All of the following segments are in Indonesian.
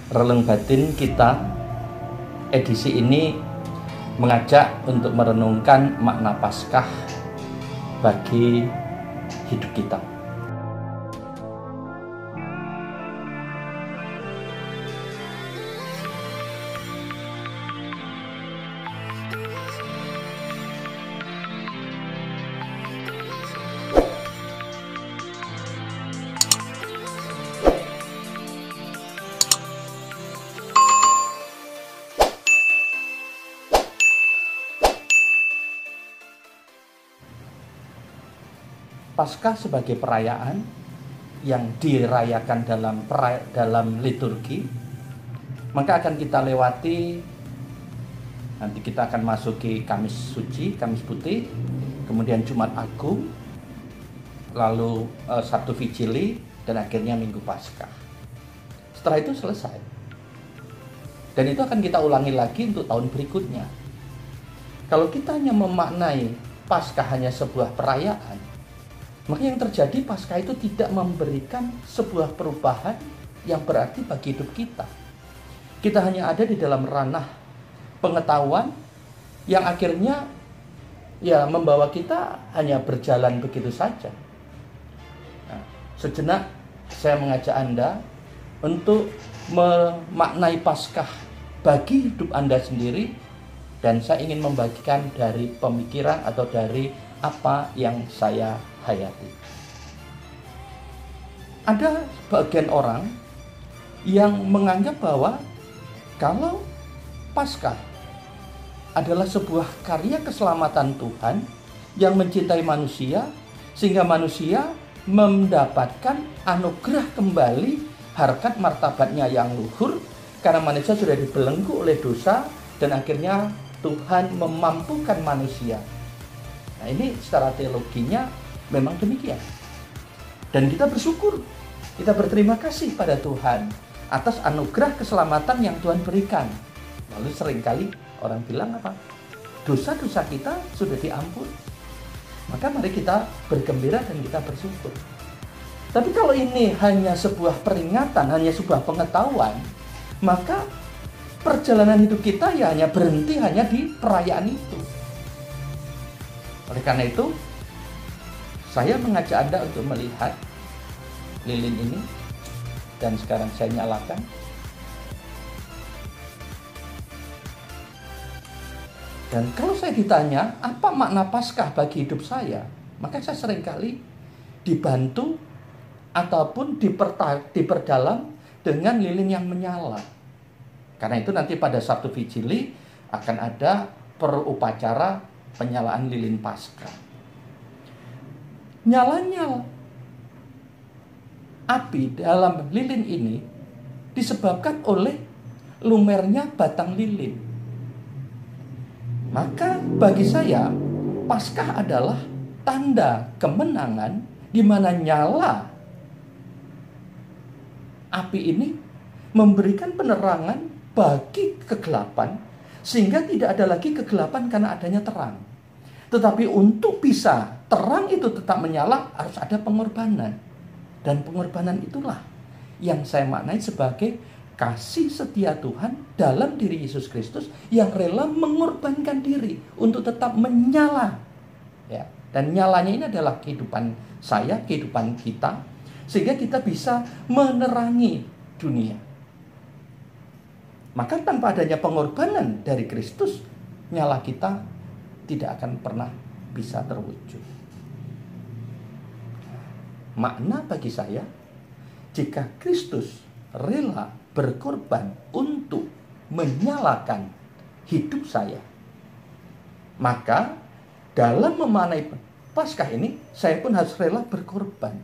Relung Batin kita edisi ini mengajak untuk merenungkan makna Paskah bagi hidup kita. Paskah sebagai perayaan yang dirayakan dalam liturgi, maka akan kita lewati. Nanti kita akan masuki Kamis Suci, Kamis Putih, kemudian Jumat Agung, lalu Sabtu Vigili, dan akhirnya Minggu Paskah. Setelah itu selesai. Dan itu akan kita ulangi lagi untuk tahun berikutnya. Kalau kita hanya memaknai Paskah hanya sebuah perayaan, maka yang terjadi Paskah itu tidak memberikan sebuah perubahan yang berarti bagi hidup kita. Kita hanya ada di dalam ranah pengetahuan yang akhirnya membawa kita hanya berjalan begitu saja. Nah, sejenak saya mengajak Anda untuk memaknai Paskah bagi hidup Anda sendiri, dan saya ingin membagikan dari pemikiran atau dari apa yang saya hayati. Ada bagian orang yang menganggap bahwa kalau Paskah adalah sebuah karya keselamatan Tuhan yang mencintai manusia, sehingga manusia mendapatkan anugerah kembali harkat martabatnya yang luhur karena manusia sudah dibelenggu oleh dosa, dan akhirnya Tuhan memampukan manusia. Nah, ini secara teologinya memang demikian. Dan kita bersyukur, kita berterima kasih pada Tuhan atas anugerah keselamatan yang Tuhan berikan. Lalu seringkali orang bilang apa? Dosa-dosa kita sudah diampuni. Maka mari kita bergembira dan kita bersyukur. Tapi kalau ini hanya sebuah peringatan, hanya sebuah pengetahuan, maka perjalanan hidup kita hanya berhenti hanya di perayaan itu. Oleh karena itu, saya mengajak Anda untuk melihat lilin ini, dan sekarang saya nyalakan. Dan kalau saya ditanya, apa makna Paskah bagi hidup saya? Maka saya seringkali dibantu ataupun diperdalam dengan lilin yang menyala. Karena itu nanti pada Sabtu Vigili akan ada perupacara penyalaan lilin Paskah. Nyalanya api dalam lilin ini disebabkan oleh lumernya batang lilin. Maka bagi saya, Paskah adalah tanda kemenangan di mana nyala api ini memberikan penerangan bagi kegelapan, sehingga tidak ada lagi kegelapan karena adanya terang. Tetapi untuk bisa terang itu tetap menyala, harus ada pengorbanan. Dan pengorbanan itulah yang saya maknai sebagai kasih setia Tuhan dalam diri Yesus Kristus yang rela mengorbankan diri untuk tetap menyala. Ya. Dan nyalanya ini adalah kehidupan saya, kehidupan kita, sehingga kita bisa menerangi dunia. Maka tanpa adanya pengorbanan dari Kristus, nyala kita tidak akan pernah bisa terwujud. Makna bagi saya, jika Kristus rela berkorban untuk menyalakan hidup saya, maka dalam memaknai Paskah ini, saya pun harus rela berkorban,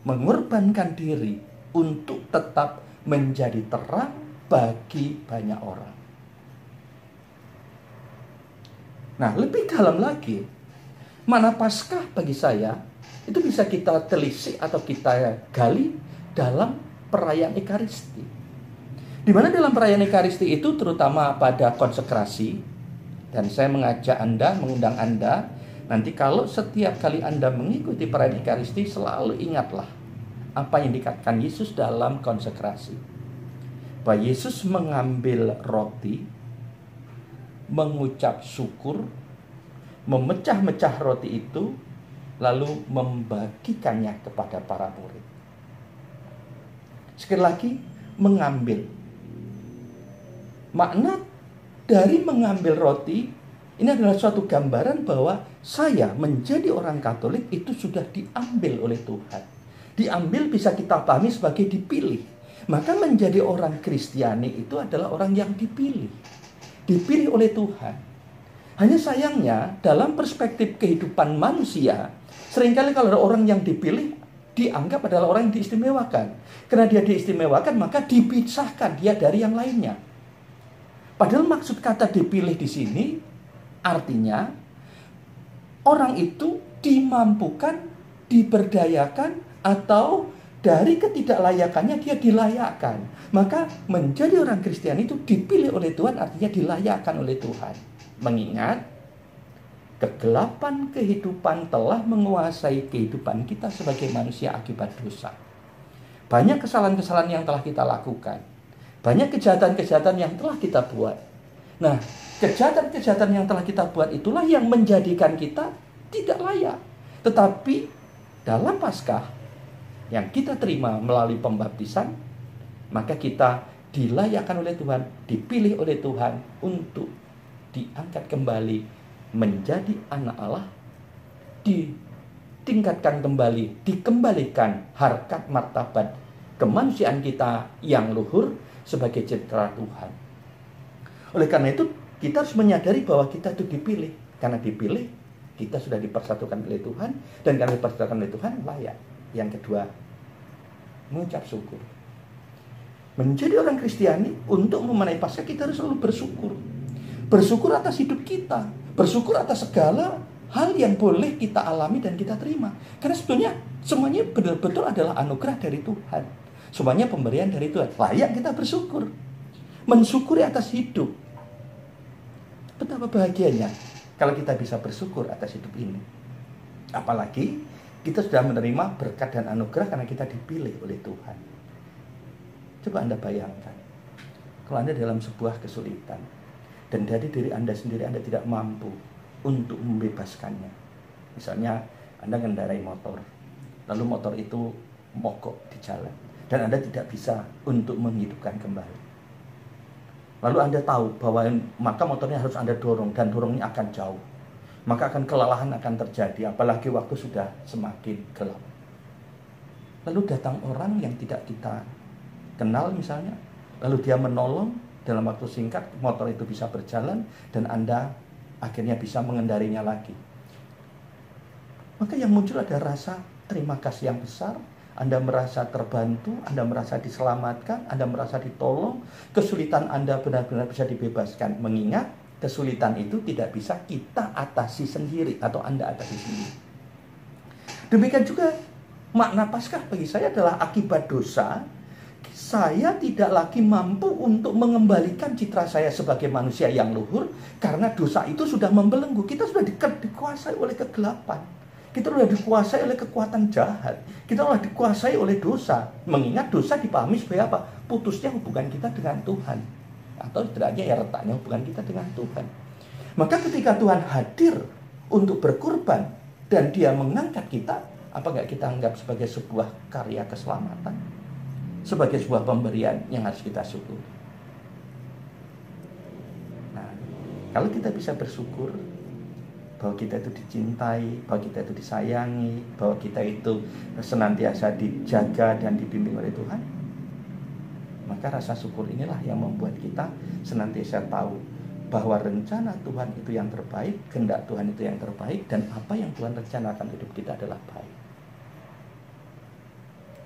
mengorbankan diri untuk tetap menjadi terang bagi banyak orang. Nah, lebih dalam lagi, mana Paskah bagi saya itu bisa kita telisik atau kita gali dalam perayaan Ekaristi. Di mana dalam perayaan Ekaristi itu terutama pada konsekrasi, dan saya mengajak Anda, mengundang Anda, nanti kalau setiap kali Anda mengikuti perayaan Ekaristi, selalu ingatlah apa yang dikatakan Yesus dalam konsekrasi. bahwa Yesus mengambil roti, mengucap syukur, memecah-mecah roti itu, lalu membagikannya kepada para murid. Sekali lagi, mengambil. Makna dari mengambil roti, ini adalah suatu gambaran bahwa saya menjadi orang Katolik itu sudah diambil oleh Tuhan. Diambil bisa kita pahami sebagai dipilih. Maka menjadi orang Kristiani itu adalah orang yang dipilih. Dipilih oleh Tuhan. Hanya sayangnya dalam perspektif kehidupan manusia, seringkali kalau ada orang yang dipilih, dianggap adalah orang yang diistimewakan. Karena dia diistimewakan, maka dipisahkan dia dari yang lainnya. Padahal maksud kata dipilih di sini, artinya orang itu dimampukan, diberdayakan, atau dari ketidaklayakannya dia dilayakkan. Maka menjadi orang Kristen itu dipilih oleh Tuhan, artinya dilayakkan oleh Tuhan. Mengingat kegelapan kehidupan telah menguasai kehidupan kita sebagai manusia akibat dosa. Banyak kesalahan-kesalahan yang telah kita lakukan. Banyak kejahatan-kejahatan yang telah kita buat. Nah, kejahatan-kejahatan yang telah kita buat itulah yang menjadikan kita tidak layak. Tetapi dalam Paskah yang kita terima melalui pembaptisan, maka kita dilayakkan oleh Tuhan, dipilih oleh Tuhan untuk diangkat kembali menjadi anak Allah, ditingkatkan kembali, dikembalikan harkat martabat kemanusiaan kita yang luhur sebagai citra Tuhan. Oleh karena itu, kita harus menyadari bahwa kita itu dipilih. Karena dipilih, kita sudah dipersatukan oleh Tuhan, dan karena dipersatukan oleh Tuhan, layak. Yang kedua, mengucap syukur. Menjadi orang Kristiani, untuk memenai Paskah kita harus selalu bersyukur. Bersyukur atas hidup kita, bersyukur atas segala hal yang boleh kita alami dan kita terima. Karena sebetulnya semuanya betul-betul adalah anugerah dari Tuhan. Semuanya pemberian dari Tuhan. Layak kita bersyukur. Mensyukuri atas hidup. Betapa bahagianya kalau kita bisa bersyukur atas hidup ini. Apalagi kita sudah menerima berkat dan anugerah karena kita dipilih oleh Tuhan. Coba Anda bayangkan, kalau Anda dalam sebuah kesulitan, dan dari diri Anda sendiri Anda tidak mampu untuk membebaskannya. Misalnya Anda mengendarai motor, lalu motor itu mogok di jalan, dan Anda tidak bisa untuk menghidupkan kembali. Lalu Anda tahu bahwa maka motornya harus Anda dorong, dan dorongnya akan jauh. Maka akan kelelahan akan terjadi, apalagi waktu sudah semakin gelap. Lalu datang orang yang tidak kita kenal misalnya, lalu dia menolong, dalam waktu singkat motor itu bisa berjalan dan Anda akhirnya bisa mengendarinya lagi. Maka yang muncul ada rasa terima kasih yang besar. Anda merasa terbantu, Anda merasa diselamatkan, Anda merasa ditolong. Kesulitan Anda benar-benar bisa dibebaskan. Mengingat kesulitan itu tidak bisa kita atasi sendiri atau Anda atasi sendiri. Demikian juga makna Paskah bagi saya adalah akibat dosa. Saya tidak lagi mampu untuk mengembalikan citra saya sebagai manusia yang luhur, karena dosa itu sudah membelenggu. Kita sudah dikuasai oleh kegelapan. Kita sudah dikuasai oleh kekuatan jahat. Kita sudah dikuasai oleh dosa. Mengingat dosa dipahami sebagai apa? Putusnya hubungan kita dengan Tuhan. Atau setidaknya ya retaknya hubungan kita dengan Tuhan. Maka ketika Tuhan hadir untuk berkorban dan Dia mengangkat kita, apa enggak kita anggap sebagai sebuah karya keselamatan? Sebagai sebuah pemberian yang harus kita syukuri. Nah, kalau kita bisa bersyukur bahwa kita itu dicintai, bahwa kita itu disayangi, bahwa kita itu senantiasa dijaga dan dibimbing oleh Tuhan, maka rasa syukur inilah yang membuat kita senantiasa tahu bahwa rencana Tuhan itu yang terbaik, kehendak Tuhan itu yang terbaik, dan apa yang Tuhan rencanakan hidup kita adalah baik.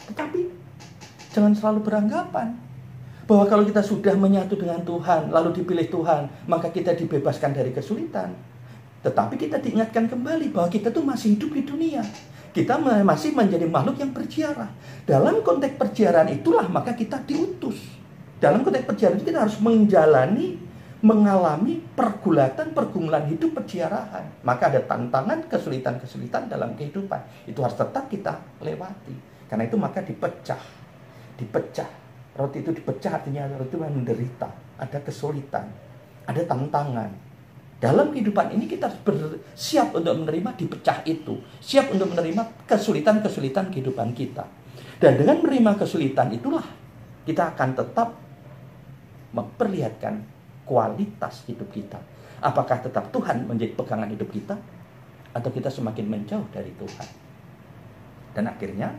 Tetapi jangan selalu beranggapan bahwa kalau kita sudah menyatu dengan Tuhan, lalu dipilih Tuhan, maka kita dibebaskan dari kesulitan. Tetapi kita diingatkan kembali bahwa kita tuh masih hidup di dunia. Kita masih menjadi makhluk yang berziarah. Dalam konteks perziarahan itulah maka kita diutus. Dalam konteks perziarahan itu kita harus mengalami pergumulan hidup perziarahan. Maka ada tantangan, kesulitan-kesulitan dalam kehidupan. Itu harus tetap kita lewati. Karena itu maka dipecah Roti itu dipecah, artinya roti itu menderita, ada kesulitan, ada tantangan. Dalam kehidupan ini kita harus bersiap untuk menerima dipecah itu. Siap untuk menerima kesulitan-kesulitan kehidupan kita. Dan dengan menerima kesulitan itulah kita akan tetap memperlihatkan kualitas hidup kita. Apakah tetap Tuhan menjadi pegangan hidup kita, atau kita semakin menjauh dari Tuhan. Dan akhirnya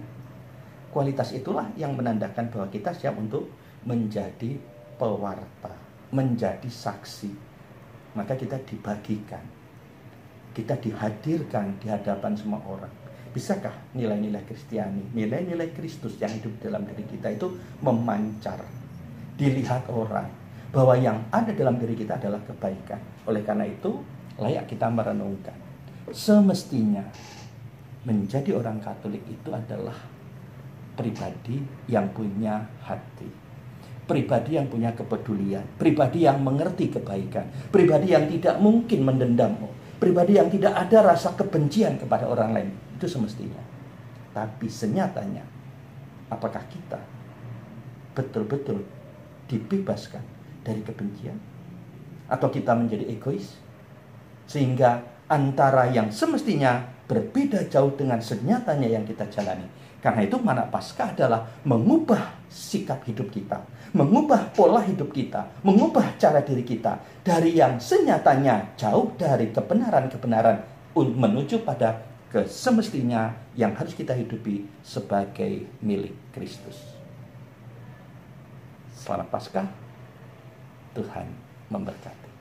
kualitas itulah yang menandakan bahwa kita siap untuk menjadi pewarta, menjadi saksi. Maka kita dibagikan, kita dihadirkan di hadapan semua orang. Bisakah nilai-nilai Kristiani, nilai-nilai Kristus yang hidup dalam diri kita itu memancar, dilihat orang, bahwa yang ada dalam diri kita adalah kebaikan. Oleh karena itu, layak kita merenungkan. Semestinya menjadi orang Katolik itu adalah pribadi yang punya hati, pribadi yang punya kepedulian, pribadi yang mengerti kebaikan, pribadi yang tidak mungkin mendendam, pribadi yang tidak ada rasa kebencian kepada orang lain. Itu semestinya. Tapi senyatanya, apakah kita betul-betul dibebaskan dari kebencian? Atau kita menjadi egois? Sehingga antara yang semestinya berbeda jauh dengan senyatanya yang kita jalani. Karena itu mana Paskah adalah mengubah sikap hidup kita, mengubah pola hidup kita, mengubah cara diri kita dari yang senyatanya jauh dari kebenaran-kebenaran menuju pada kesemestinya yang harus kita hidupi sebagai milik Kristus. Selamat Paskah, Tuhan memberkati.